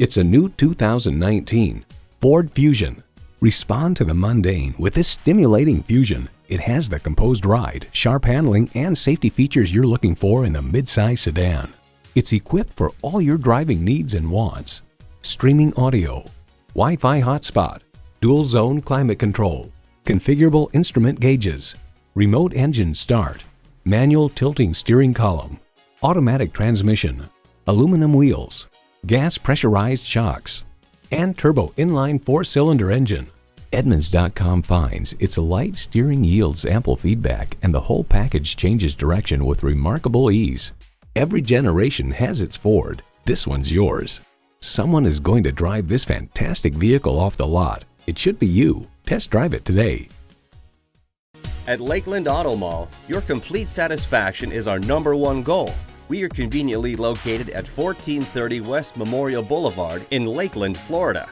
It's a new 2019 Ford Fusion. Respond to the mundane with this stimulating Fusion. It has the composed ride, sharp handling, and safety features you're looking for in a midsize sedan. It's equipped for all your driving needs and wants. Streaming audio, Wi-Fi hotspot, dual zone climate control, configurable instrument gauges, remote engine start, manual tilting steering column, automatic transmission, aluminum wheels, gas pressurized shocks, and turbo inline 4-cylinder engine. Edmunds.com finds its light steering yields ample feedback, and the whole package changes direction with remarkable ease. Every generation has its Ford. This one's yours. Someone is going to drive this fantastic vehicle off the lot. It should be you. Test drive it today. At Lakeland Auto Mall, your complete satisfaction is our #1 goal. We are conveniently located at 1430 West Memorial Boulevard in Lakeland, Florida.